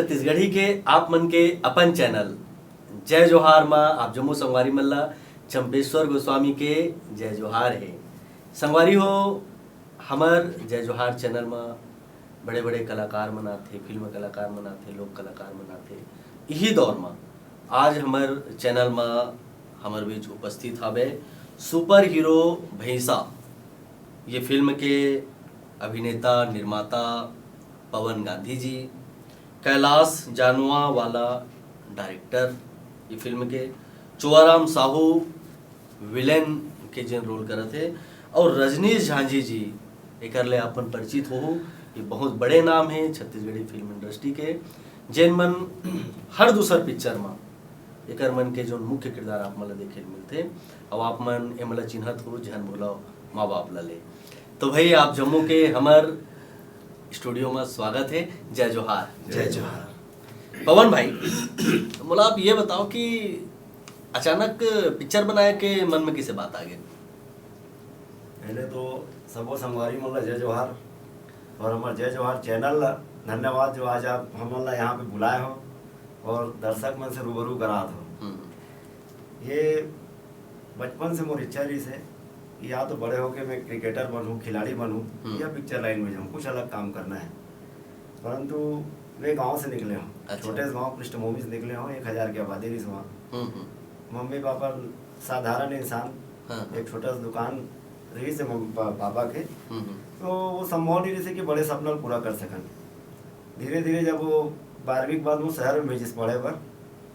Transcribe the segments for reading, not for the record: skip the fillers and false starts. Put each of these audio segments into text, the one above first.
छत्तीसगढ़ी के आप मन के अपन चैनल जय जोहार माँ आप जम्मू संगवारी मल्ला चंपेश्वर गोस्वामी के जय जोहार है। संगवारी हो हमर जय जोहार चैनल में बड़े बड़े कलाकार मनाथे, फिल्म कलाकार मनाथे, लोक कलाकार मनाथे। यही दौर में आज हमर चैनल में हमर बीच उपस्थित हवे सुपर हीरो भैंसा ये फिल्म के अभिनेता निर्माता पवन गांधी जी, कैलाश जानवा वाला डायरेक्टर ये फिल्म के, चुआराम साहू विलेन के जिन रोल करत है और रजनीश झांझी जी एक ले अपन परिचित हो। ये बहुत बड़े नाम हैं छत्तीसगढ़ी फिल्म इंडस्ट्री के, जिन मन हर दूसर पिक्चर में एक मन के जो मुख्य किरदार आप मन देखे मिलते और आप मन ए मन चिन्हत हो जहन बोला माँ बाप ला ले। तो भाई आप जम्मू के हमार स्टूडियो में स्वागत है। जय जोहार। जय जोहार। पवन भाई बोला आप ये बताओ कि अचानक पिक्चर बनाए के मन में किसे बात आ गई? पहले तो सबो संगवारी मन ला जय जोहार और हमारे जय जोहार चैनल ला धन्यवाद जो आज आप हम ला यहाँ पे बुलाए हो और दर्शक मन से रूबरू करात हो। ये बचपन से मोर इच्छा रही से या तो बड़े होके मैं क्रिकेटर बनूं, खिलाड़ी बनूं या पिक्चर लाइन में जाऊं, कुछ अलग काम करना है। परंतु वे गांव से निकले हों। अच्छा। छोटे से गांव पृष्ठभूमि से निकले हों, 1000 की आबादी रही वहाँ। मम्मी पापा साधारण इंसान। हाँ। एक छोटा सा दुकान रही से पापा के, तो वो संभव नहीं रही से कि बड़े सपना पूरा कर सकन। धीरे धीरे जब वो 12वीं के बाद वो शहर में भेजिस पढ़े पर,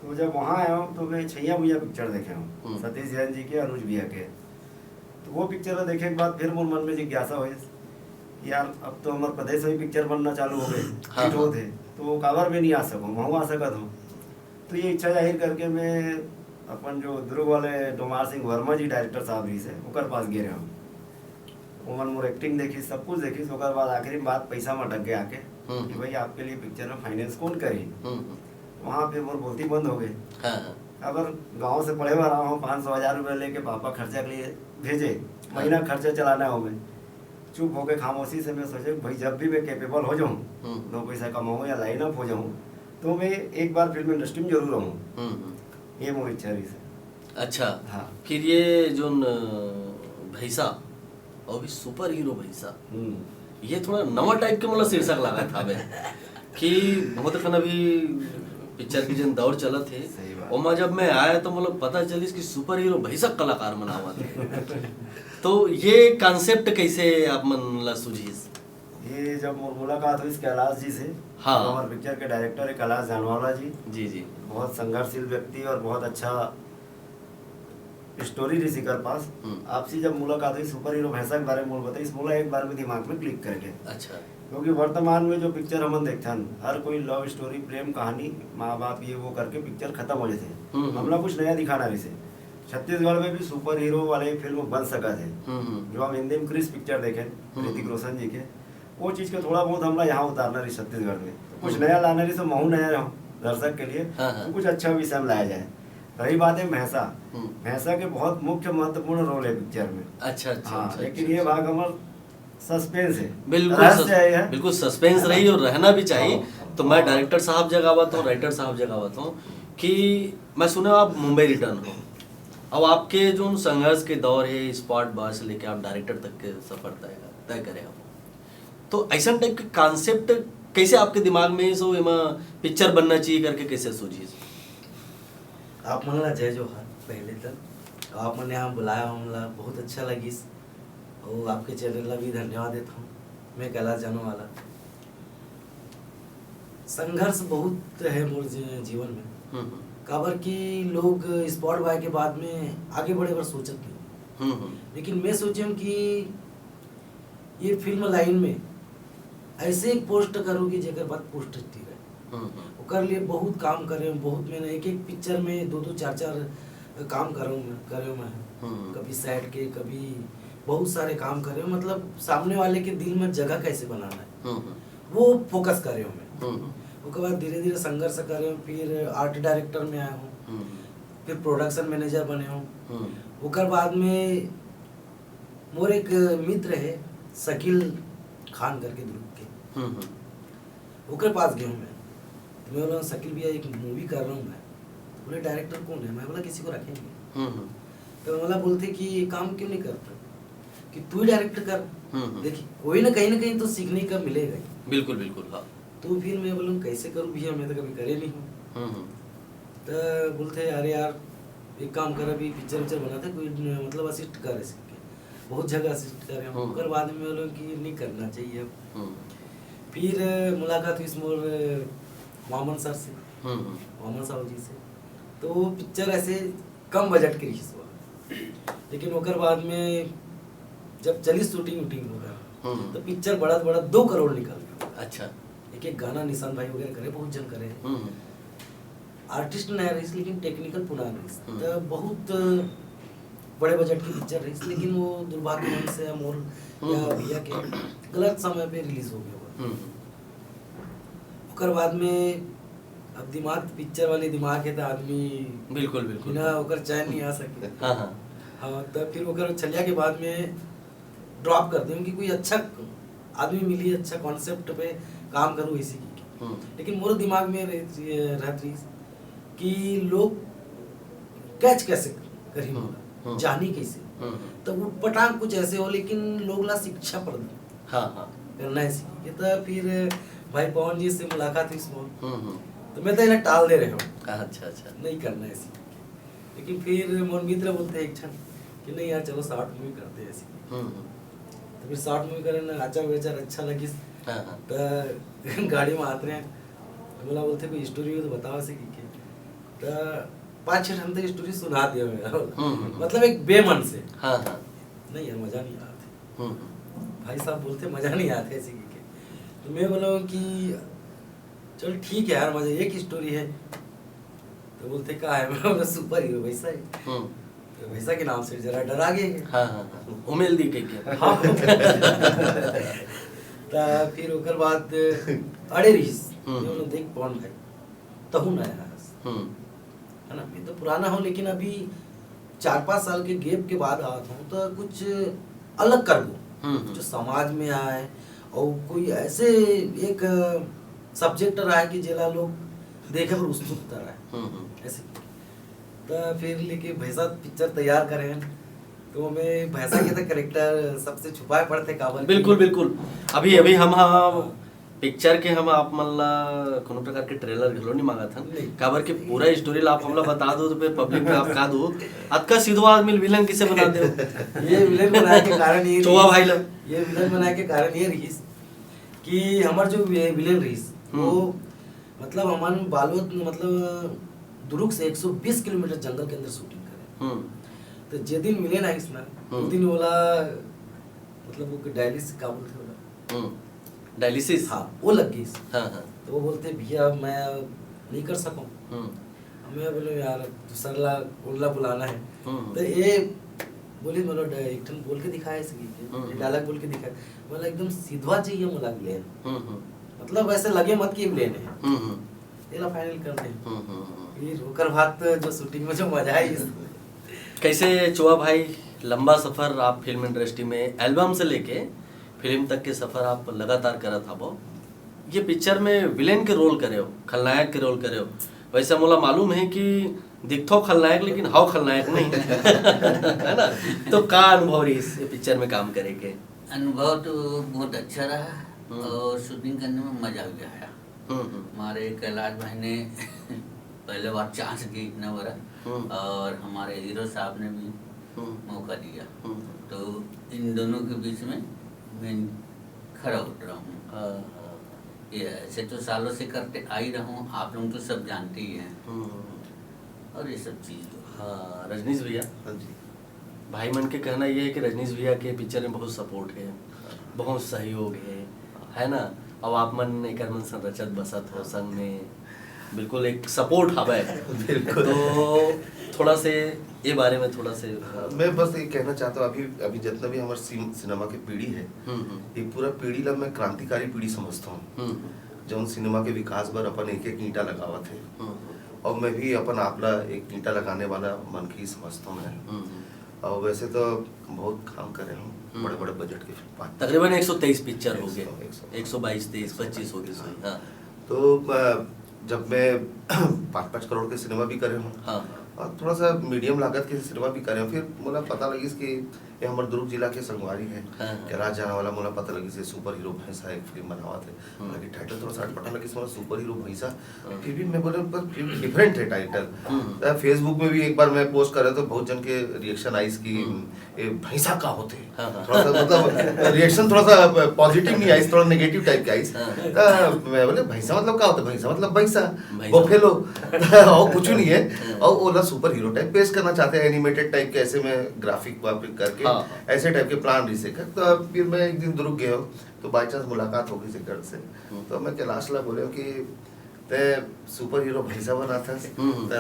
तो जब वहाँ आया हूँ तो मैं छैया भैया पिक्चर देखे हूँ सतीश जैन जी के, अनुज भैया के। तो वो पिक्चर देखे के बाद फिर मोर मन में जिज्ञासा हुई यार अब तो हमारे प्रदेश में पिक्चर बनना चालू हो गए। हाँ। हिट होते तो वो कावर में नहीं आ सको, वहाँ आ सकत हूँ। तो ये इच्छा जाहिर करके मैं अपन जो दुर्ग वाले डोमार सिंह वर्मा जी डायरेक्टर साहब रही से ओकर पास गिरे हूँ। वो मन मोर एक्टिंग देखी, सब कुछ देखी। ओकर बाद आखिरी बात पैसा में अटक गए आके कि भाई आपके लिए पिक्चर में फाइनेंस कौन करी। वहाँ पे मोर बोलती बंद हो गई। हाँ। अगर गांव से पढ़े हुआ रहा हूँ, 500-1000 रुपये लेके पापा खर्चा के लिए भेजे, महीना खर्चा चलाना हो। मैं चुप होके खामोशी से मैं सोचे भाई जब भी मैं कैपेबल हो जाऊँ, 2 पैसा कमाऊँ या लाइन अप हो जाऊँ, तो मैं एक बार फिल्म इंडस्ट्री में जरूर रहूँ। ये मोर इच्छा रही से। अच्छा। हाँ। फिर ये जो भैंसा और भी सुपर हीरो भैंसा, ये थोड़ा नवा टाइप के मतलब शीर्षक लगा था कि बहुत खन अभी पिक्चर की जन दौर चलत थे और मैं जब मैं आया तो मतलब पता चली कि सुपर हीरो भैंसा कलाकार मनावा थे। तो ये कॉन्सेप्ट कैसे आप मन ला सूझीस? ये जब मुलाकात हुई कैलाश जी से। हाँ। हमारे पिक्चर के डायरेक्टर है कैलाश जानवाला जी। जी जी। बहुत संघर्षशील व्यक्ति और बहुत अच्छा स्टोरी रही कर पास। आपसी जब मुलाकात हुई सुपर हीरो भैंसा के बारे में बताई, इस बोला एक बार में दिमाग में क्लिक कर गया। अच्छा। क्योंकि वर्तमान में जो पिक्चर हम देखथन हर कोई लव स्टोरी, प्रेम कहानी, माँ बाप ये वो करके पिक्चर खत्म हो जाते। हमला कुछ नया दिखाना वैसे छत्तीसगढ़ में भी सुपर हीरो वाले फिल्म बन सका थे। जो हम हिंदी में क्रिस पिक्चर देखे ऋतिक रोशन जी के, वो चीज के थोड़ा बहुत हमला यहाँ उतारना रही छत्तीसगढ़ में। तो कुछ नया लाना रही, तो महू नया रहूँ दर्शक के लिए। तो कुछ अच्छा विषय में लाया जाए। रही बात है भैंसा, भैंसा के बहुत मुख्य महत्वपूर्ण रोल है पिक्चर में। अच्छा अच्छा। हाँ। अच्छा, लेकिन ये भाग हमारे सस्पेंस है। बिल्कुल सस्पेंस रही और रहना भी चाहिए। तो मैं डायरेक्टर साहब जगावत हूँ, राइटर साहब जगावत हूँ कि मैं सुना आप मुंबई रिटर्न हो, अब आपके जो संघर्ष के दौर है स्पॉट बॉय से लेके आप डायरेक्टर तक के सफर तय करे हो, तो ऐसा टाइप के कॉन्सेप्ट कैसे आपके दिमाग में सो पिक्चर बनना चाहिए करके कैसे सूझी? आप मन ला जय जोहार। पहले तक आप मन यहाँ बुलाया हमला बहुत अच्छा लगी और आपके चैनल ला भी धन्यवाद देता हूँ। मैं कैलाश जानने वाला। संघर्ष बहुत है मोर जीवन में, काबर कि लोग स्पॉट बॉय के बाद में आगे बढ़े पर सोचत नहीं। लेकिन मैं सोचूं कि ये फिल्म लाइन में ऐसे एक पोस्ट करूँ कि जेकर बाद पोस्ट ठीक है। ओकर लिए बहुत काम करे, बहुत मैंने एक पिक्चर में 2-2, 4-4 काम करे मैं। कभी सेट के, कभी बहुत सारे काम करे, मतलब सामने वाले के दिल में जगह कैसे बनाना है वो फोकस करे मैं। उसके बाद धीरे धीरे संघर्ष करे, फिर आर्ट डायरेक्टर में आया हूँ, फिर प्रोडक्शन मैनेजर बने हूँ। उसके बाद में मोर एक मित्र है शकील खान करके दुर्ग के, उसके पास गया हूँ मैं। तो मैं बोला शकील भैया एक मूवी कर रहा हूँ मैं। तो बोले डायरेक्टर कौन है? मैं बोला किसी को रखेंगे। तो मैं बोला बोलते कि ये काम क्यों नहीं करता कि तू ही डायरेक्ट कर। देखिए कोई ना कहीं तो सीखने का मिलेगा ही। बिल्कुल बिल्कुल। हाँ। तो फिर मैं बोलूँ कैसे करूँ भैया, मैं तो कभी करे नहीं हूँ। तो बोलते अरे यार एक काम कर, अभी पिक्चर बनाते कोई मतलब असिस्ट कर इसके, बहुत जगह असिस्ट कर रहे हैं। उसके बाद में बोलो कि नहीं करना चाहिए अब। फिर मुलाकात हुई इसमोर वामन सर से, वामन साहब जी से। तो वो पिक्चर ऐसे कम बजट की रही हुआ, लेकिन ओकर बाद में जब चली शूटिंग वूटिंग होगा तो पिक्चर बड़ा 2 करोड़ निकल गया। अच्छा। एक गाना निशान भाई वगैरह करे, बहुत जन करे, आर्टिस्ट नहीं रही लेकिन टेक्निकल पुरान रही। तो बहुत बड़े बजट की पिक्चर रही, लेकिन वो दुर्भाग्य से मोर या भैया के गलत समय पे रिलीज हो गया। ओकर बाद में अब दिमाग पिक्चर वाले दिमाग है तो आदमी बिल्कुल बिल्कुल बिना ओकर चैन नहीं आ सके। हाँ हाँ हाँ। तो फिर ओकर छलिया के बाद में ड्रॉप कर दूँ कि कोई अच्छा आदमी मिली, अच्छा कॉन्सेप्ट पे काम करूँ इसी की। लेकिन मोर दिमाग में रहती कि लोग कैच कैसे करी होगा, जानी कैसे, तो वो पटांग कुछ ऐसे हो, लेकिन लोग ला शिक्षा प्रदान करना है सीखी। तो फिर भाई पवन जी से मुलाकात हुई इसमें, तो मैं तो इन्हें टाल दे रहे हूँ। अच्छा नहीं करना है सीखी। लेकिन फिर मोर मित्र बोलते एक क्षण कि नहीं यार चलो 60 मूवी करते हैं ऐसी। तो फिर 60 मूवी करे ना, आचार विचार अच्छा लगी। तो गाड़ी में आते हैं, बोला बोलते कोई स्टोरी हो तो बताओ ऐसे की। तो 5-6 घंटे स्टोरी सुना दिया मेरा, मतलब एक बेमन से। नहीं यार मजा नहीं आता। भाई साहब बोलते मजा नहीं आता ऐसे की। तो मैं बोला कि चल ठीक है यार मजा, एक स्टोरी है। तो बोलते क्या है? मैं बोला सुपर हीरो वैसा है। तो वैसा के नाम से जरा डरा गए। उमेल दी के हाँ। तो फिर ओकर बाद अड़े रहीस, देख पवन भाई तहु नया है ना, मैं तो पुराना हूँ लेकिन अभी 4-5 साल के गैप के बाद आता हूँ तो कुछ अलग कर दूँ जो समाज में आए, और कोई ऐसे एक सब्जेक्ट रहा है कि जिला लोग देखे पर उत्सुकता रहा ऐसे। तो फिर लेके भैसा पिक्चर तैयार करें, तो मैं भैसा के तो करेक्टर सबसे छुपाए पड़ते काबल। बिल्कुल अभी हम पिक्चर के हम आप मल्ला कोनो प्रकार के ट्रेलर घलो नहीं मांगा था काबर के पूरा स्टोरी ला आप हमला बता दो तो फिर पब्लिक में आप का दो अतका सीधो आदमी विलन किसे बना दे। ये विलन बनाने के कारण ये चोवा भाई ला ये विलन बनाने के कारण ये रही कि हमार जो विलन रही वो मतलब हमारे बालोद मतलब दुर्ग से 120 किलोमीटर जंगल के अंदर शूटिंग करे। तो जे दिन मिले ना इसमें उस दिन बोला मतलब वो डायलिसिस का बोलते बोला डायलिसिस। हाँ वो लग गई। हाँ। तो वो बोलते भैया मैं नहीं कर सकूँ। मैं बोले यार दूसरा उल्ला बुलाना है। तो ये बोली मतलब एक टन बोल के दिखाया इसकी डायलॉग बोल के दिखाया, बोला एकदम सीधा चाहिए मुला विलेन, मतलब ऐसे लगे मत कि विलेन है। ये ला फाइनल कर दे। फिर होकर बात जो शूटिंग में जो मजा आई। कैसे चुआ भाई लंबा सफर आप फिल्म इंडस्ट्री में एल्बम से लेके फिल्म तक के सफर आप लगातार करा था वो, ये पिक्चर में विलेन के रोल करे हो, खलनायक के रोल करे हो। वैसे मुला मालूम है कि दिखतो खलनायक लेकिन हाउ खलनायक नहीं है ना। तो का अनुभव रही इस पिक्चर में काम करे के? अनुभव तो बहुत अच्छा रहा और शूटिंग करने में मजा भी आया। हमारे कैलाश भाई ने पहले बार चांस दी इतना बड़ा, और हमारे हीरो साहब ने भी मौका दिया। तो इन दोनों के बीच में मैं खड़ा उठ रहा हूँ। ये ऐसे तो सालों से करते आ ही रहा हूँ, आप लोग तो सब जानते ही हैं। और ये सब चीज़ हाँ रजनीश भैया भाई मन के कहना ये है कि रजनीश भैया के पिक्चर में बहुत सपोर्ट है, बहुत सहयोग है ना। अब आप मन एक मन संरचत बसत हो संग में, बिल्कुल एक सपोर्ट हवा है। तो थोड़ा से ये बारे में थोड़ा से मैं बस ये कहना चाहता हूँ अभी जितना भी हमारे सिनेमा की पीढ़ी है ये पूरा पीढ़ी ला मैं क्रांतिकारी पीढ़ी समझता हूँ। जब सिनेमा के विकास पर अपन एक ईंटा लगावा थे और मैं भी अपन आपला एक ईंटा लगाने वाला मन की समझता हूँ मैं। और वैसे तो बहुत काम करे हूँ, बड़े बड़े बजट के फिल्म तकरीबन 123 पिक्चर हो गए, 122, 23, 25 हो गए। तो जब मैं 5-5 करोड़ के सिनेमा भी करे हूँ हाँ और थोड़ा सा मीडियम लागत के सिनेमा भी करे हूँ, फिर मुझे पता लगी कि ये हमारे दुर्ग जिला के संगवारी है कि राज जाने वाला मुझे पता लगी से सुपर हीरो भैंसा एक फिल्म बनावा थे, हालांकि टाइटल थोड़ा सा पता लगी इसमें सुपर हीरो भैंसा, फिर भी मैं बोले पर फिल्म डिफरेंट है टाइटल। फेसबुक में भी एक बार मैं पोस्ट कर रहा तो बहुत जन के रिएक्शन आई कि ये भैंसा का होते, थोड़ा सा मतलब रिएक्शन थोड़ा सा पॉजिटिव नहीं आई, थोड़ा नेगेटिव टाइप के आई। मैं बोले भैंसा मतलब क्या होता है, भैंसा मतलब भैंसा बफेलो और कुछ नहीं है, और वो सुपर हीरो टाइप पेश करना चाहते हैं, एनिमेटेड टाइप के ऐसे में ग्राफिक वाफिक करके ऐसे टाइप के प्लान रिसे कर। तो फिर मैं एक दिन दुर्ग गया तो बाई चांस मुलाकात हो गई सेकंड से, तो मैं कैलाश ला बोले कि ते सुपर हीरो भैंसा बना था,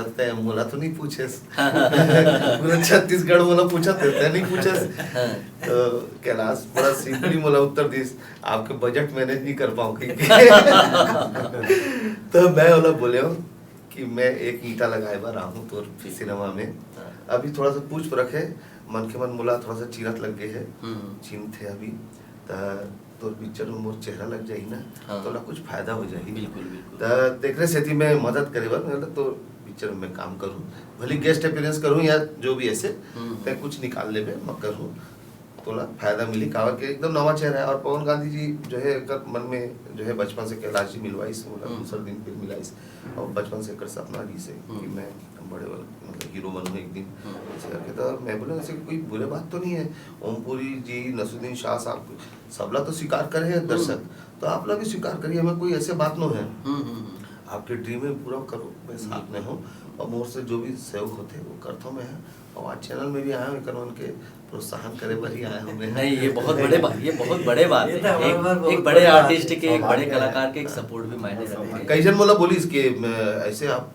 ते मोला तो नहीं पूछे पूरा छत्तीसगढ़ मोला पूछा ते नहीं पूछे। तो कैलाश बड़ा सिंपली मोला उत्तर दिस आपके बजट मैनेज नहीं कर पाऊंगी। तो मैं वाला बोले हूँ कि मैं एक ईंटा लगाए बार हूँ तो सिनेमा में अभी थोड़ा सा पूछ परख है, मन के मन मुला थोड़ा सा चीरत लग गए है, चीन थे अभी तो पिक्चर में मोर चेहरा लग जाही ना, तो ना कुछ फायदा हो जाही। बिल्कुल बिल्कुल। तो देख रहे सेती मैं मदद करे बार तो पिक्चर में काम करूँ, भले गेस्ट अपीयरेंस करूँ या जो भी ऐसे मैं कुछ निकाल ले मैं करूँ तो ना फायदा मिली। कावर के एकदम नवा चेहरा है। और पवन गांधी जी जो है कर मन में जो है बचपन से कैलाश जी मिलवाइस, दूसरा दिन फिर मिलाइस और बचपन से कर सपना रही से कि मैं बड़े वाला मतलब हीरो बनूँ एक दिन ऐसे करके। तो मैं बोले ऐसे कोई बुरे बात तो नहीं है, ओमपुरी जी नसरुद्दीन शाह साहब सबला तो स्वीकार करे हैं दर्शक, तो आप लोग भी स्वीकार करिए, हमें कोई ऐसे बात न है। आपके ड्रीम में पूरा करो, मैं साथ में हूँ और मोर से जो भी सहयोग होते वो करता हूँ मैं। और आज चैनल में भी आया हूँ कानून के प्रोत्साहन करे पर ही आया हूँ मैं। नहीं ये बहुत बड़े बात, ये बहुत बड़े बात है, एक बड़े आर्टिस्ट के, एक बड़े कलाकार के एक सपोर्ट भी मायने रखते हैं। कई जन बोला बोली कि ऐसे आप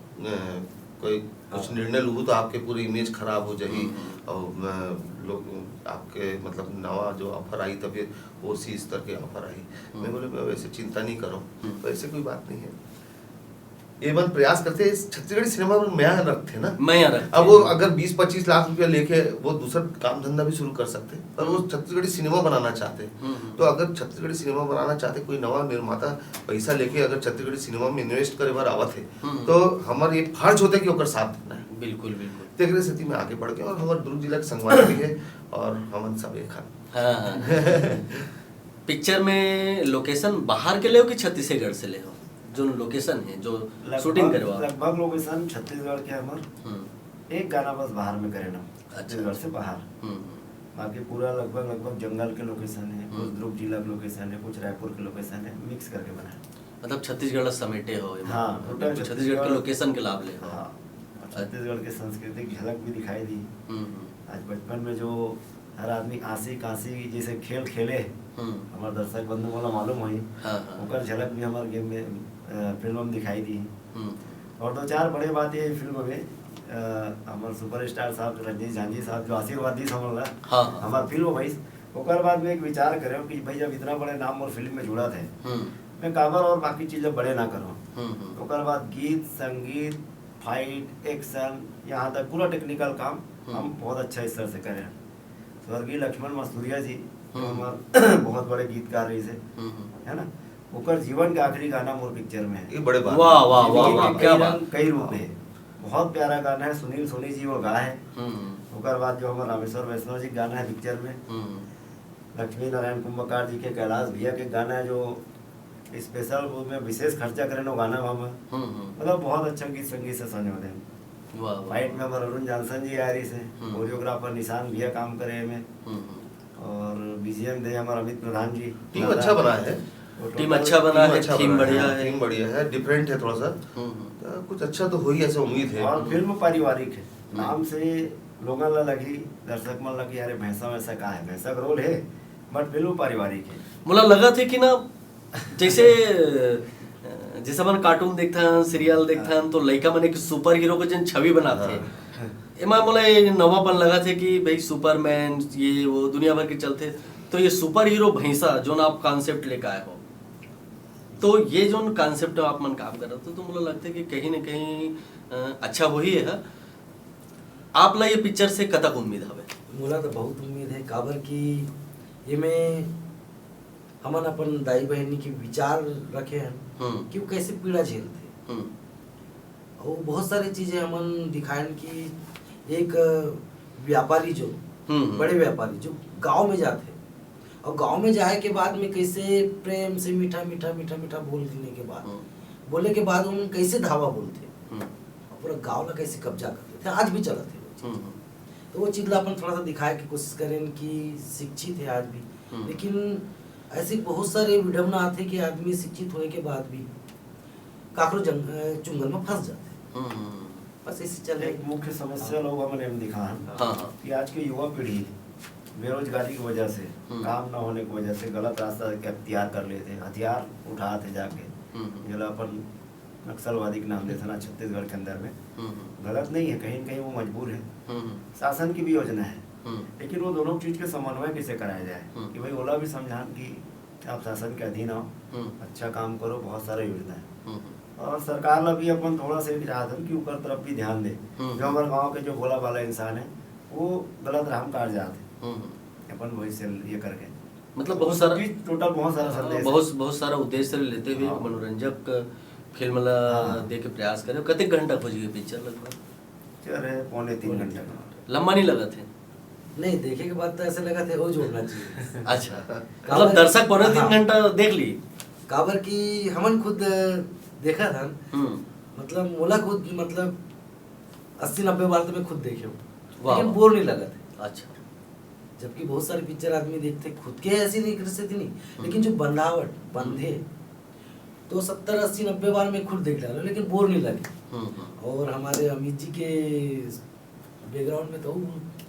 कोई कुछ निर्णय लूँ तो आपके पूरी इमेज खराब हो जाएगी और लोग आपके मतलब नवा जो ऑफर आई तब फिर उसी स्तर के ऑफर आई। मैं बोले मैं वैसे चिंता नहीं करो, तो ऐसे कोई बात नहीं है। एवं प्रयास करते हैं छत्तीसगढ़ी सिनेमा में मैं रखते ना, मैं रखते अब वो अगर 20-25 लाख रुपया लेके वो दूसरा काम धंधा भी शुरू कर सकते, पर वो छत्तीसगढ़ी सिनेमा बनाना चाहते। तो अगर छत्तीसगढ़ी सिनेमा बनाना चाहते, कोई नवा निर्माता पैसा लेके अगर छत्तीसगढ़ी सिनेमा में इन्वेस्ट करे बार आवत है तो हमारे ये फर्ज होता है कि ओकर साथ देना है। बिल्कुल बिल्कुल। देख रहे स्थिति में आगे बढ़ गए और हमारे दुर्ग जिला के संगवारी भी है और हम सब एक पिक्चर में लोकेशन बाहर के ले हो कि छत्तीसगढ़ से ले हो? जो लोकेशन है जो शूटिंग करवा लगभग लोकेशन छत्तीसगढ़ के हमार एक गाना बस बाहर में करे ना, छत्तीसगढ़ से बाहर। बाकी पूरा लगभग जंगल के लोकेशन है, कुछ दुर्ग जिला के लोकेशन है, कुछ रायपुर के लोकेशन है, मिक्स करके बनाए। मतलब छत्तीसगढ़ समेटे हो? हाँ, छत्तीसगढ़ के लोकेशन के लाभ ले। हाँ, छत्तीसगढ़ के संस्कृति की झलक भी दिखाई दी। आज बचपन में जो हर आदमी आंसी कांसी जैसे खेल खेले हमारे दर्शक बंधु वाला मालूम हुई, ओकर झलक भी हमारे गेम में फिल्म में दिखाई दी। और दो चार बड़े बात ये फिल्म में हमारे सुपरस्टार साहब रजनीश झांझी साहब जो आशीर्वाद दी समझ हमारे फिल्म भाई ओकर बाद में एक विचार करे कि भाई जब इतना बड़े नाम और फिल्म में जुड़ा थे मैं काबर और बाकी चीजें बड़े ना करूँ। ओकर बाद गीत संगीत फाइट एक्शन यहाँ तक पूरा टेक्निकल काम हम बहुत अच्छा स्तर से करें। स्वर्गीय लक्ष्मण मसूरिया जी हमारे बहुत बड़े गीतकार रही से है ना, ओकर जीवन के आखिरी गाना मोर पिक्चर में है। ये बड़े बात। वाह वाह वाह वाह, क्या बात। कई रूप है, बहुत प्यारा गाना है। सुनील सोनी जी वो गाए हैं। ओकर बाद जो हमारा रामेश्वर वैष्णव जी गाना है पिक्चर में, लक्ष्मी नारायण कुंभकार जी के कैलाश भैया के गाना है जो स्पेशल में विशेष खर्चा करें वो गाना वहाँ मतलब बहुत अच्छा गीत संगीत से संजोदे। फाइट में हमारे अरुण जॉनसन जी आ रही से, कोरियोग्राफर निशान भैया काम करे में और बीजीएम दे हमारा अमित प्रधान जी। टीम अच्छा बना है, टीम अच्छा बना है, थीम बढ़िया है, थीम बढ़िया है, डिफरेंट है थोड़ा सा, कुछ अच्छा तो हो ही ऐसा उम्मीद है। और फिल्म पारिवारिक है, नाम से लोगों ला लगी दर्शक मन लगी अरे भैंसा वैसा का है, भैंसा का रोल है बट फिल्म पारिवारिक है। मुला लगा थे कि ना जैसे अपन कार्टून देखता हैं सीरियल देखता हैं तो लड़का मन एक सुपर हीरो को जन छवि बनाते हैं, एमा मोला नवापन लगा थे कि भाई सुपरमैन ये वो दुनिया भर के चलते, तो ये सुपर हीरो भैंसा जो ना आप कॉन्सेप्ट लेकर आए हो, तो ये जो कॉन्सेप्ट आप मन काम कर रहे थे तो मुझे लगता है कि कहीं ना कहीं अच्छा वही है। आप ला ये पिक्चर से कतक उम्मीद हवे? मोला तो बहुत उम्मीद है काबर की ये में हमन अपन दाई बहनी के विचार रखे हैं कि वो कैसे पीड़ा झेलते, और बहुत सारी चीजें हमन दिखाएं कि एक व्यापारी जो बड़े व्यापारी जो गांव में जाते और गांव में जाए के बाद में कैसे प्रेम से मीठा मीठा मीठा मीठा बोलने के बाद बोले के बाद उन कैसे धावा बोलते और पूरा गांव ला कैसे कब्जा करते थे, आज भी चलते थे। तो वो चीज ला अपन थोड़ा सा दिखाए की कोशिश करें कि शिक्षित है आज भी, लेकिन ऐसे बहुत सारे विडम्बना आते कि आदमी शिक्षित होने के बाद भी काकरो चुंगल में फंस जाते। बस ऐसे चल एक मुख्य समस्या लोग हमने दिखा कि आज की युवा पीढ़ी बेरोजगारी की वजह से, काम न होने की वजह से गलत रास्ता अख्तियार कर लेते हैं, हथियार उठाते जाके जो अपन नक्सलवादी के नाम देते ना छत्तीसगढ़ के अंदर में। गलत नहीं है, कहीं न कहीं वो मजबूर है, शासन की भी योजना है, लेकिन वो दोनों चीज के समन्वय कैसे कराया जाए कि भाई ओला भी समझान कि आप शासन के अधीन आओ, अच्छा काम करो, बहुत सारे योजना है। और सरकार ला भी अपन थोड़ा सा चाहते हैं कि ऊपर तरफ भी ध्यान दे। जो हमारे गाँव के जो भोला भाला इंसान है वो गलत राह काट जाते अपन वही से ये करके, मतलब बहुत सारा टोटल बहुत सारा संदेश, बहुत सारा उद्देश्य लेते हुए मनोरंजक फिल्म ला देख के प्रयास करे। कते घंटा खोज गए पिक्चर लगभग? चल है 2.5-3 घंटे का। लंबा नहीं लगा थे? नहीं, देखे के बाद तो ऐसे लगा थे वो जोड़ना चाहिए। अच्छा, मतलब दर्शक 2.5-3 घंटा देख ली? काबर की हमन खुद देखा था, मतलब मोला खुद मतलब 80-90 बार तो मैं खुद देखे हूँ, लेकिन बोर नहीं लगा था। अच्छा, जबकि बहुत सारे पिक्चर आदमी देखते खुद के ऐसी नहीं कर सकती नहीं, लेकिन जो बंधावट बंधे तो 70-80-90 बार मैं खुद देख डाला, लेकिन बोर नहीं लगे। और हमारे अमित जी के बैकग्राउंड में तो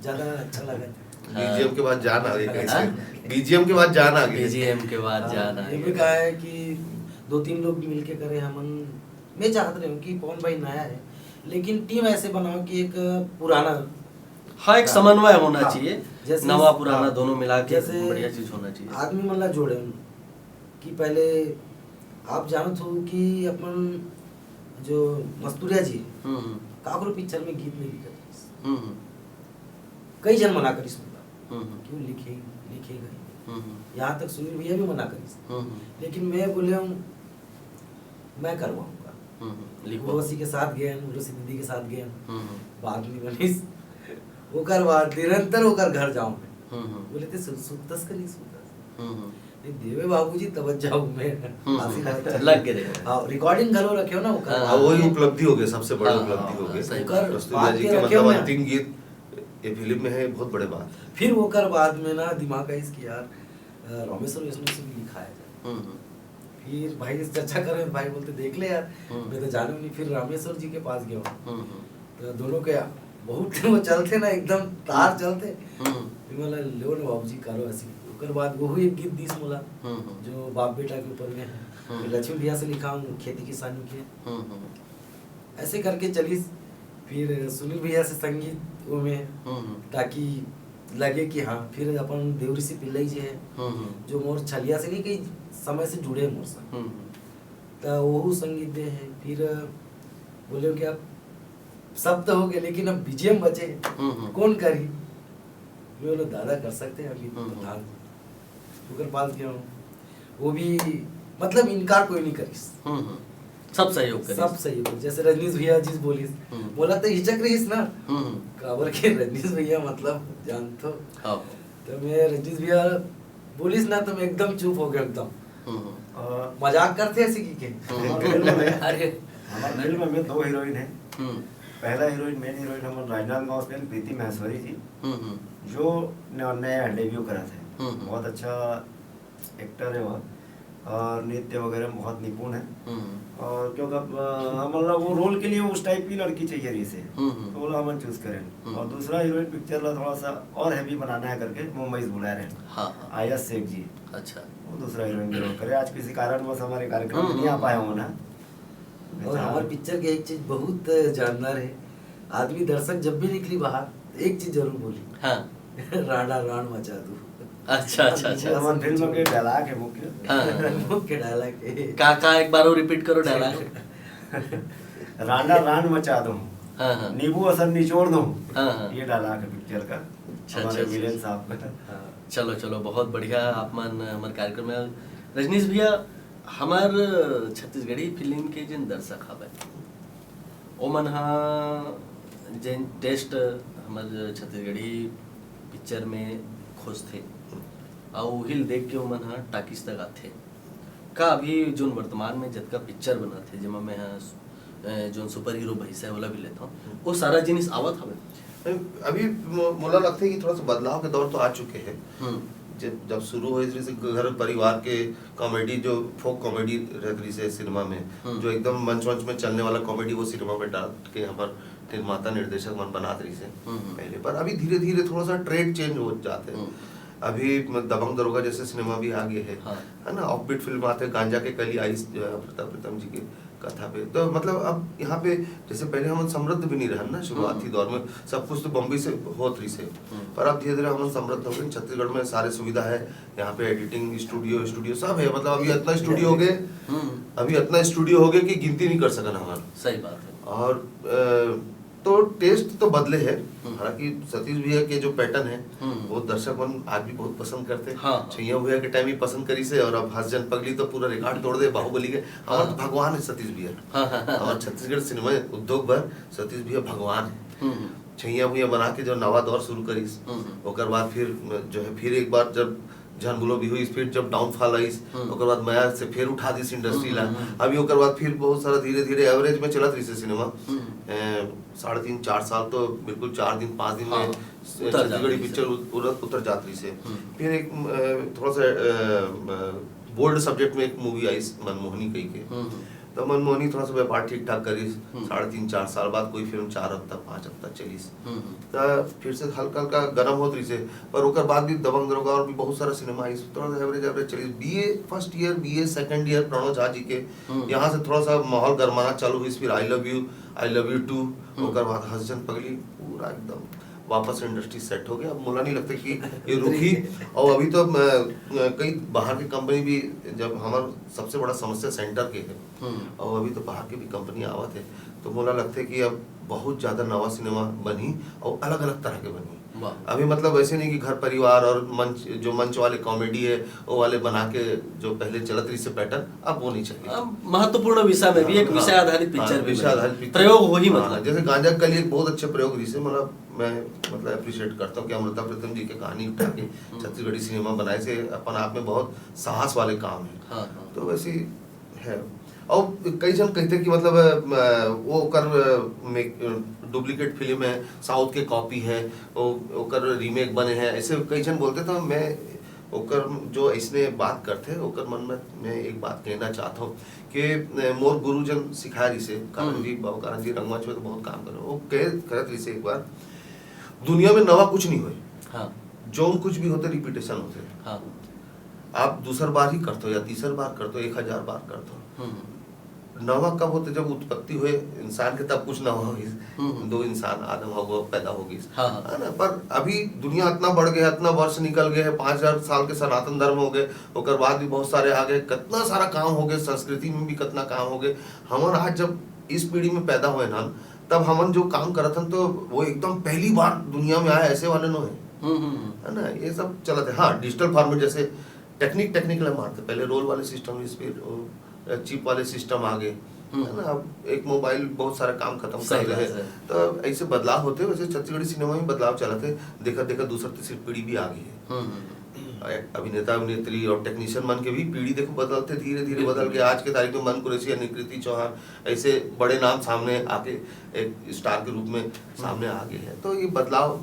ज्यादा अच्छा लगा। बीजीएम के बाद जान आ गई कैसे? बीजीएम के बाद जान आ गई। बीजीएम के बाद जान आ ये भी कहा है कि 2-3 लोग मिलके करे। हमन मैं चाहते रहे कि पवन भाई नया है, लेकिन टीम ऐसे बनाओ कि एक पुराना, हाँ, एक समन्वय होना चाहिए, जैसे नवा पुराना हाँ, दोनों मिला के जैसे बढ़िया चीज होना चाहिए। आदमी मन ला जोड़े कि पहले आप जानत हो कि अपन जो मस्तूरिया जी काकरो पिक्चर में गीत नहीं लिखे, कई जन मना करी सुनता क्यों लिखे गए, यहाँ तक सुनील भैया भी मना करी, लेकिन मैं बोले हूँ मैं करवाऊंगा। उर्वशी के साथ गए, उर्वशी दीदी के साथ गए, बाद में बनीस ओकर बाद निरंतर ओकर घर जाऊं मैं, बोले थे सुतस करी सुतस देवे बाबूजी तवज्जो में लग गए। हां, रिकॉर्डिंग घरो रखियो ना ओकर। हां, वही उपलब्धि हो गई, सबसे बड़ी उपलब्धि हो गई। कस्तूरिया जी के मतलब अंतिम गीत ये फिल्म में है, बहुत बड़े बात। फिर ओकर बाद में ना दिमाग है इसकी यार रामेश्वर वैष्णव से भी लिखाया जाए। फिर भाई से चर्चा करे, भाई बोलते देख ले यार, मैं तो जानू नहीं। फिर रामेश्वर जी के पास गया, तो दोनों के बहुत वो चलते ना एकदम तार चलते, बोला लो ना बाबूजी करो ऐसी। ओकर बाद वो एक गीत दिस मोला जो बाप बेटा के ऊपर में है, लक्ष्मी भैया से लिखा हूँ खेती किसानी के, ऐसे करके चलीस। फिर सुनील भैया से संगीत वो में, ताकि लगे कि हाँ फिर अपन देवरी से पिल्लई जी है जो मोर छलिया से नहीं कई समय से जुड़े मोर से, तो वो संगीत दे है। फिर बोले कि अब सब तो हो गए, लेकिन अब बीजीएम बचे, कौन करी? बोलो दादा कर सकते हैं अभी प्रधान उनके पास गया हूँ, वो भी मतलब इनकार कोई नहीं करीस, सब सहयोग करीस, सब सहयोग। जैसे रजनीश भैया जी बोलिस, बोला तो हिचक रहीस ना, काबर के रजनीश भैया मतलब जानते हो, तो मैं रजनीश भैया बोलिस ना तो मैं एकदम चुप हो गया एकदम। मजाक करते ऐसे की के अरे हमारे फिल्म में 2 हीरोइन है। पहला हीरोइन मेन हीरोइन हमारे राजनांदगांव से प्रीति महेश्वरी जी, जो नया डेब्यू करा थे। बहुत अच्छा एक्टर है वह, और नृत्य वगैरह में बहुत निपुण है। और क्योंकि मतलब वो रोल के लिए उस टाइप की लड़की चाहिए रही से, तो वो हम चूज करें। और दूसरा हीरोइन पिक्चर ला थोड़ा सा और हैवी बनाना है करके मुंबई से बुला रहे हैं, आयस शेख जी। अच्छा, वो दूसरा हीरोइन के रोल करे। आज किसी कारण बस हमारे कार्यक्रम में नहीं आ पाए हो ना। और हमारे पिक्चर के एक चीज बहुत जानदार है, आदमी दर्शक जब भी निकली बाहर एक चीज जरूर बोली, राणा राण मचा दू। अच्छा अच्छा अच्छा, हमारे फिल्म के डायलॉग है मुख्य डायलॉग है। का एक बार और रिपीट करो डायलॉग। राणा राण मचा दूं, नींबू असर निचोड़ दूं, ये डायलॉग है पिक्चर का। हमारे विलेन साहब का। चलो चलो, बहुत बढ़िया। आप मन हमारे कार्यक्रम में रजनीश भैया हमार छत्तीसगढ़ी फिल्म के जिन दर्शक हवे ओमन हा जिन टेस्ट हमार छत्तीसगढ़ी पिक्चर में खुश थे और उहिल देख के ओमन हा टाकिस तक आथे का अभी जोन वर्तमान में जतका पिक्चर बना थे जिमा मैं जोन सुपर हीरो भैसा वाला भी लेता हूँ वो सारा जिनिस आवत हवे अभी मोला लगता है कि थोड़ा सा बदलाव के दौर तो आ चुके हैं। जब शुरू हुई जैसे घर परिवार के कॉमेडी जो फोक कॉमेडी रही से सिनेमा में जो एकदम मंच में चलने वाला कॉमेडी वो सिनेमा में डाल के हमारे निर्माता निर्देशक मन बनात रही से पहले, पर अभी धीरे धीरे थोड़ा सा ट्रेंड चेंज हो जाते हैं। अभी दबंग दरोगा जैसे सिनेमा भी आ गए है ना, ऑफबीट फिल्म आते गांजा के कली आई अमृता प्रीतम जी की कथा पे, तो मतलब अब यहाँ पे जैसे पहले हम समृद्ध भी नहीं रहे ना शुरुआती दौर में, सब कुछ तो बम्बई से होत रही से, पर अब धीरे धीरे हम समृद्ध हो गए। छत्तीसगढ़ में सारे सुविधा है, यहाँ पे एडिटिंग स्टूडियो सब है, मतलब अभी इतना स्टूडियो हो गए कि गिनती नहीं कर सकना हमारा। सही बात है। और तो टेस्ट तो बदले है, हालांकि सतीश भैया के जो पैटर्न है वो दर्शक मन आज भी बहुत पसंद करते हैं। छैया भैया के टाइम ही पसंद करी से, और अब हसजन पगली तो पूरा रिकॉर्ड तोड़ दे बाहुबली के। हमारे तो भगवान है सतीश भैया, हमारे छत्तीसगढ़ सिनेमा उद्योग भर सतीश भैया भगवान है। छैया भैया बना के जो नवा दौर शुरू करी, ओकर बाद फिर जो है फिर एक बार जब जहन बुलो भी हुई, फिर जब डाउनफॉल आई ओकर बाद माया से फिर उठा दी इंडस्ट्री ला, अभी ओकर बाद फिर बहुत सारा धीरे धीरे एवरेज में चलत रही से सिनेमा 3.5-4 साल तो बिल्कुल 4 दिन 5 दिन में छत्तीसगढ़ी पिक्चर उतर जात रही से। फिर एक थोड़ा सा बोल्ड सब्जेक्ट में एक मूवी आई मनमोहनी कही के, तो मनमोहनी थोड़ा सा व्यापार ठीक ठाक करी, 3.5-4 साल बाद कोई फिल्म 4 हफ्ता 5 हफ्ता चली, तो फिर से हल्का हल्का गर्म होत रही से। पर ओकर बाद भी दबंग दरोगा और भी बहुत सारा सिनेमा आई, थोड़ा सा एवरेज चली। BA first year BA second year Pranav Jha ji के यहाँ से थोड़ा सा माहौल गरमाना चालू हुई, फिर आई लव यू 2, ओकर बाद हसजन पगली, पूरा एकदम वापस इंडस्ट्री सेट हो गया। अब मुला नहीं लगता कि ये रुकी। और अभी तो कई बाहर की कंपनी भी, जब हमारा सबसे बड़ा समस्या सेंटर के है और अभी तो बाहर की भी कंपनी आवत है, तो मुला लगता है कि अब बहुत ज्यादा नवा सिनेमा बनी और अलग अलग तरह के बनी। अभी मतलब ऐसे नहीं कि घर परिवार और मंच वाले कॉमेडी है वो वाले बना के जो पहले चलत रही से पैटर्न, अब वो नहीं चाहिए। महत्वपूर्ण विषय में भी एक विषय आधारित पिक्चर, विषय आधारित प्रयोग हो ही, मतलब जैसे गांजा का लिए एक बहुत अच्छे प्रयोग रही से, मतलब मैं मतलब अप्रिशिएट करता हूँ कि अमृता प्रीतम जी के कहानी उठा के छत्तीसगढ़ी सिनेमा बनाए से अपन आप में बहुत साहस वाले काम है। तो वैसे है। और कई जन कहते कि मतलब वो कर डुप्लीकेट फिल्म है, साउथ के कॉपी है, ओकर रीमेक बने हैं, ऐसे कई जन बोलते। तो मैं ओकर जो इसने बात करते ओकर मन में मैं एक बात कहना चाहता हूँ कि मोर गुरुजन सिखाया रही से, कारण जी रंगमंच में तो बहुत काम करे, वो कहत रही से एक बार, दुनिया में नवा कुछ नहीं हुए, जो कुछ भी होते रिपीटेशन होते। आप दूसर बार ही करते हो या तीसर बार करते हो, 1000 बार करते हो। नवा कब होते जब उत्पत्ति हुए इंसान के, तब कुछ नवा हो, 2 इंसान आदम हो पैदा होगी, है ना। पर अभी दुनिया इतना बढ़ गया, इतना वर्ष निकल गए, 5000 साल के सनातन धर्म हो गए, ओकर बाद भी बहुत सारे आ गए, कितना सारा काम हो गए, संस्कृति में भी कितना काम हो गए। हमन आज जब इस पीढ़ी में पैदा हुए ना, तब हमन जो काम करत हन तो वो एकदम पहली बार दुनिया में आया, ऐसे वाले नो है ना। ये सब चलते है। हाँ, डिजिटल फॉर्मेट जैसे टेक्निकल मारते, पहले रोल वाले सिस्टम, चिप वाले सिस्टम आ गए, है ना। अब एक मोबाइल बहुत सारा काम खत्म कर रहे हैं, तो ऐसे बदलाव होते हैं। वैसे छत्तीसगढ़ी सिनेमा में बदलाव चला थे, देखा दूसरी तीसरी पीढ़ी भी आ गई है। अभिनेता अभिनेत्री और टेक्नीशियन मन के भी पीढ़ी देखो बदलते, धीरे धीरे बदल के आज के तारीख में मन कुरैशी, निकृति चौहान ऐसे बड़े नाम सामने आके एक स्टार के रूप में सामने आ गए हैं। तो ये बदलाव,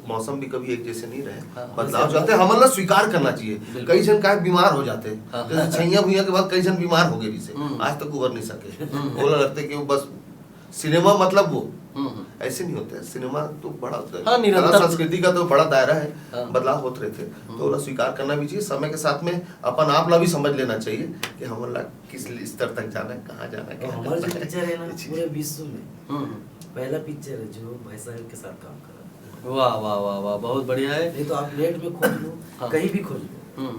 मौसम भी कभी एक जैसे नहीं रहे, बदलाव चलते, हमन ला स्वीकार करना चाहिए। कई जन का बीमार हो जाते हैं, जैसे छैया भुइया के बाद कई जन बीमार हो गए से, आज तक उबर नहीं सके। बोला लगते कि वो बस सिनेमा मतलब वो ऐसे नहीं होते। सिनेमा तो बड़ा संस्कृति का तो बड़ा दायरा है, बदलाव होते रहते, तो उन्हें स्वीकार करना भी चाहिए। समय के साथ में अपन आप ला भी समझ लेना चाहिए कि हम ला किस स्तर तक जाना है, कहाँ जाना है। हमारा जो पिक्चर है ना पूरे विश्व में पहला पिक्चर है जो भाई साहब के साथ काम कर रहा है। वाह वाह वाह वाह, बहुत बढ़िया है। नहीं तो आप नेट में खोज लो, कहीं भी खोज लो,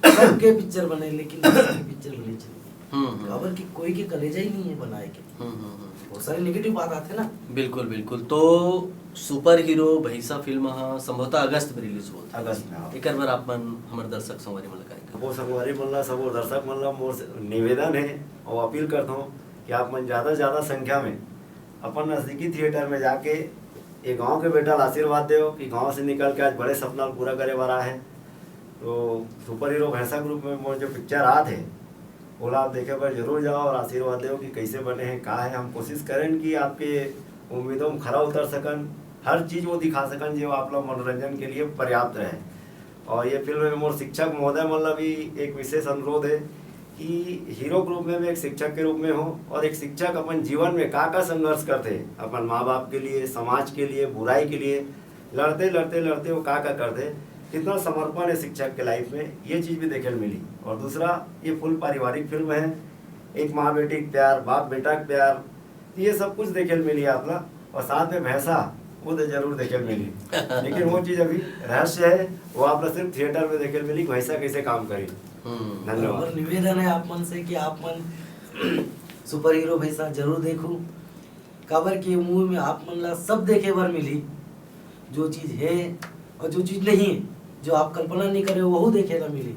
सबके पिक्चर बने, लेकिन पिक्चर बनी चली। काबर की कोई के कलेजा ही नहीं है बनाए के। बहुत सारे नेगेटिव बात आते ना। बिल्कुल बिल्कुल। तो सुपर हीरो भैंसा फिल्म संभवतः अगस्त में रिलीज होता अगस्त में, हाँ। एक बार आप हमारे दर्शक संगवारी मन लगाए वो संगवारी मन सब दर्शक मन मोर निवेदन है और अपील करता हूँ कि आप मन ज़्यादा से ज़्यादा संख्या में अपन नज़दीकी थिएटर में जाके ये गांव के बेटा आशीर्वाद दो कि गांव से निकल के आज बड़े सपना पूरा करे वाला है। तो सुपर हीरो भैंसा ग्रुप में मोर जो पिक्चर आ थे बोला आप देखे पर जरूर जाओ और आशीर्वाद दो कि कैसे बने हैं का है। हम कोशिश करें कि आपके उम्मीदों में खरा उतर सकन, हर चीज़ वो दिखा सकन जो आप लोग मनोरंजन के लिए पर्याप्त रहे। और ये फिल्म में मोर शिक्षक महोदय मतलब भी एक विशेष अनुरोध है कि हीरो ग्रुप में भी एक शिक्षक के रूप में हो और एक शिक्षक अपन जीवन में का संघर्ष करते अपन माँ बाप के लिए, समाज के लिए, बुराई के लिए लड़ते लड़ते लड़ते वो का करते, कितना समर्पण है शिक्षक के लाइफ में, ये चीज़ भी देखने मिली। और दूसरा ये फुल पारिवारिक फिल्म है, एक माँ बेटी का प्यार, बाप बेटा का प्यार, ये सब कुछ देखने मिली आप लोग। और साथ में भैंसा वो तो जरूर देखने मिली लेकिन वो चीज़ अभी रहस्य है, वो आप लोग सिर्फ थिएटर में देखने मिली भैंसा कैसे काम करी। धन्यवाद। और निवेदन है आप मन से कि आप मन सुपर हीरो भैंसा जरूर देखो। काबर के मूवी में आप मन ला सब देखे बार मिली, जो चीज़ है और जो चीज़ नहीं है, जो आप कल्पना नहीं करे वह देखे ला मिली।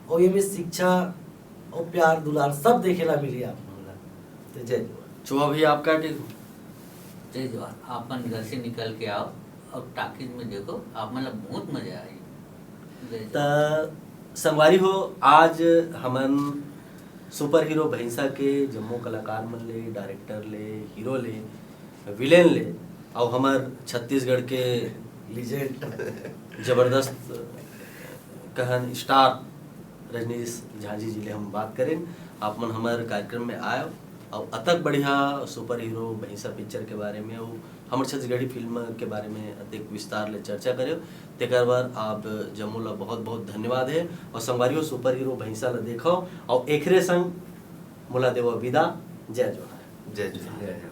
और ये में शिक्षा और प्यार दुलार सब देखे ला मिली आप मन ला। तो जय जवाहर। चुहा भी आपका टेक जय जवाहर। आपन घर से निकल के आओ और टाकीज में देखो, आप मतलब बहुत मजा आई। जय जवाहर। संगवारी हो, आज हमन सुपर हीरो भैंसा के जम्मो कलाकार मन ले, डायरेक्टर ले, हीरो ले, विलेन ले और हमार छत्तीसगढ़ के लीजेंड जबरदस्त कहन स्टार रजनीश झा जी ले हम बात करें। आप मन हमारे कार्यक्रम में आए और अतक बढ़िया सुपर हीरो भैंसा पिक्चर के बारे में और हमारे छत्तीसगढ़ी फिल्म के बारे में अधिक विस्तार ले चर्चा करे। तेकर बार आप जम्मू ला बहुत बहुत धन्यवाद है। और संगवारी हो सुपर हीरो भैंसा ला देखो और एकरे संग मुला देव विदा। जय जोहार। जय जय।